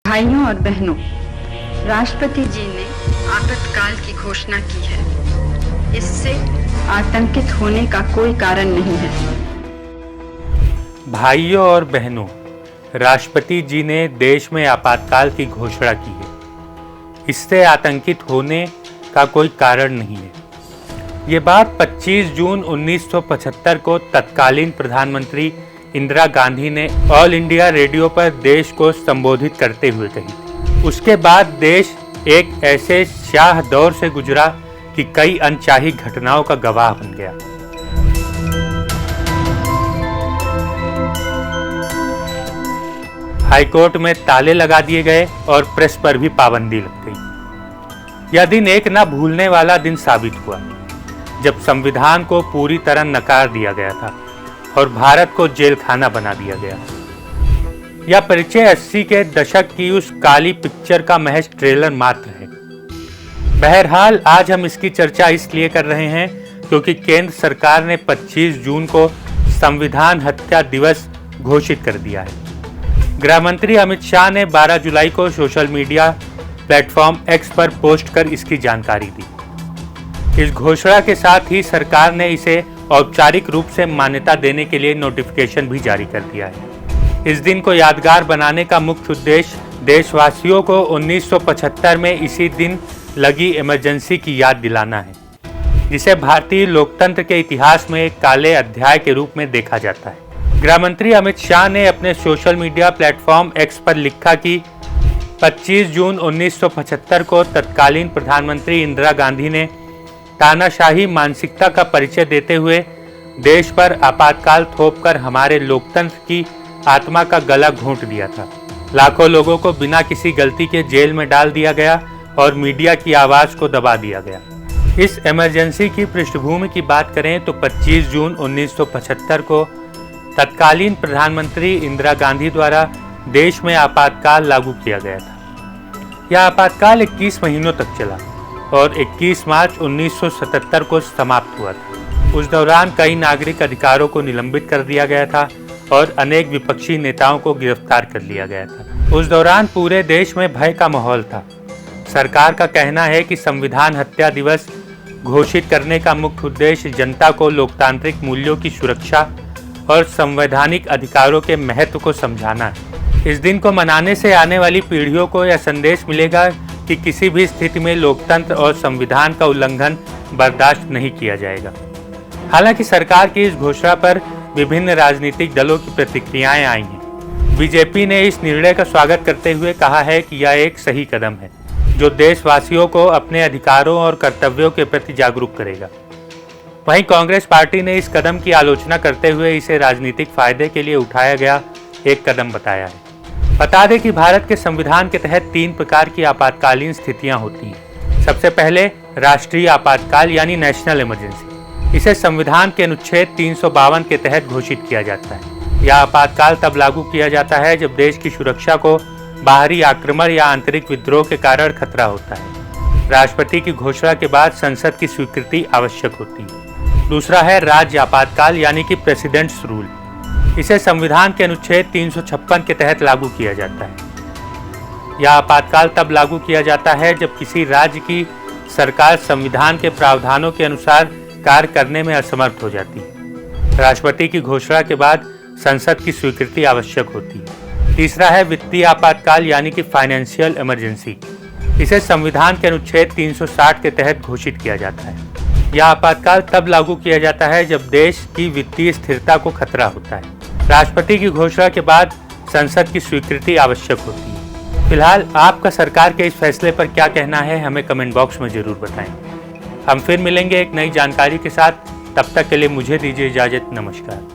भाइयों और बहनों, राष्ट्रपति जी ने आपातकाल की घोषणा की है। इससे आतंकित होने का कोई कारण नहीं है। भाइयों और बहनों, राष्ट्रपति जी ने देश में आपातकाल की घोषणा की है। इससे आतंकित होने का कोई कारण नहीं है। ये बात 25 जून 1975 को तत्कालीन प्रधानमंत्री इंदिरा गांधी ने ऑल इंडिया रेडियो पर देश को संबोधित करते हुए कही। उसके बाद देश एक ऐसे स्याह दौर से गुजरा कि कई अनचाही घटनाओं का गवाह बन गया। हाईकोर्ट में ताले लगा दिए गए और प्रेस पर भी पाबंदी लग गई। यह दिन एक न भूलने वाला दिन साबित हुआ, जब संविधान को पूरी तरह नकार दिया गया था और भारत को जेल खाना बना दिया गया। यह परिचय 80 के दशक की उस काली पिक्चर का महज ट्रेलर मात्र है। बहरहाल आज हम इसकी चर्चा इसलिए कर रहे हैं क्योंकि केंद्र सरकार ने 25 जून को संविधान हत्या दिवस घोषित कर दिया है। गृह मंत्री अमित शाह ने 12 जुलाई को सोशल मीडिया प्लेटफॉर्म एक्स पर पोस्ट कर इसकी जानकारी दी। इस घोषणा के साथ ही सरकार ने इसे औपचारिक रूप से मान्यता देने के लिए नोटिफिकेशन भी जारी कर दिया है। इस दिन को यादगार बनाने का मुख्य उद्देश्य देशवासियों को 1975 में इसी दिन लगी इमरजेंसी की याद दिलाना है, जिसे भारतीय लोकतंत्र के इतिहास में एक काले अध्याय के रूप में देखा जाता है। गृह मंत्री अमित शाह ने अपने सोशल मीडिया प्लेटफॉर्म एक्स पर लिखा कि 25 जून 1975 को तत्कालीन प्रधानमंत्री इंदिरा गांधी ने तानाशाही मानसिकता का परिचय देते हुए देश पर आपातकाल थोपकर हमारे लोकतंत्र की आत्मा का गला घोंट दिया था। लाखों लोगों को बिना किसी गलती के जेल में डाल दिया गया और मीडिया की आवाज को दबा दिया गया। इस इमरजेंसी की पृष्ठभूमि की बात करें तो 25 जून 1975 को तत्कालीन प्रधानमंत्री इंदिरा गांधी द्वारा देश में आपातकाल लागू किया गया था। यह आपातकाल 21 महीनों तक चला और 21 मार्च 1977 को समाप्त हुआ था। उस दौरान कई नागरिक अधिकारों को निलंबित कर दिया गया था और अनेक विपक्षी नेताओं को गिरफ्तार कर लिया गया था। उस दौरान पूरे देश में भय का माहौल था। सरकार का कहना है कि संविधान हत्या दिवस घोषित करने का मुख्य उद्देश्य जनता को लोकतांत्रिक मूल्यों की सुरक्षा और संवैधानिक अधिकारों के महत्व को समझाना है। इस दिन को मनाने से आने वाली पीढ़ियों को यह संदेश मिलेगा कि किसी भी स्थिति में लोकतंत्र और संविधान का उल्लंघन बर्दाश्त नहीं किया जाएगा। हालांकि सरकार की इस घोषणा पर विभिन्न राजनीतिक दलों की प्रतिक्रियाएं आई हैं। बीजेपी ने इस निर्णय का स्वागत करते हुए कहा है कि यह एक सही कदम है, जो देशवासियों को अपने अधिकारों और कर्तव्यों के प्रति जागरूक करेगा। वहीं कांग्रेस पार्टी ने इस कदम की आलोचना करते हुए इसे राजनीतिक फायदे के लिए उठाया गया एक कदम बताया है। बता दें कि भारत के संविधान के तहत 3 प्रकार की आपातकालीन स्थितियां होती हैं। सबसे पहले राष्ट्रीय आपातकाल यानी नेशनल इमरजेंसी। इसे संविधान के अनुच्छेद 352 के तहत घोषित किया जाता है। यह आपातकाल तब लागू किया जाता है जब देश की सुरक्षा को बाहरी आक्रमण या आंतरिक विद्रोह के कारण खतरा होता है। राष्ट्रपति की घोषणा के बाद संसद की स्वीकृति आवश्यक होती है। दूसरा है राज्य आपातकाल यानी कि प्रेसिडेंट्स रूल। इसे संविधान के अनुच्छेद 356 के तहत लागू किया जाता है। यह आपातकाल तब लागू किया जाता है जब किसी राज्य की सरकार संविधान के प्रावधानों के अनुसार कार्य करने में असमर्थ हो जाती है। राष्ट्रपति की घोषणा के बाद संसद की स्वीकृति आवश्यक होती है। तीसरा है वित्तीय आपातकाल यानी कि फाइनेंशियल इमरजेंसी। इसे संविधान के अनुच्छेद 360 के तहत घोषित किया जाता है। यह आपातकाल तब लागू किया जाता है जब देश की वित्तीय स्थिरता को खतरा होता है। राष्ट्रपति की घोषणा के बाद संसद की स्वीकृति आवश्यक होती है। फिलहाल आपका सरकार के इस फैसले पर क्या कहना है, हमें कमेंट बॉक्स में जरूर बताएं। हम फिर मिलेंगे एक नई जानकारी के साथ। तब तक के लिए मुझे दीजिए इजाजत। नमस्कार।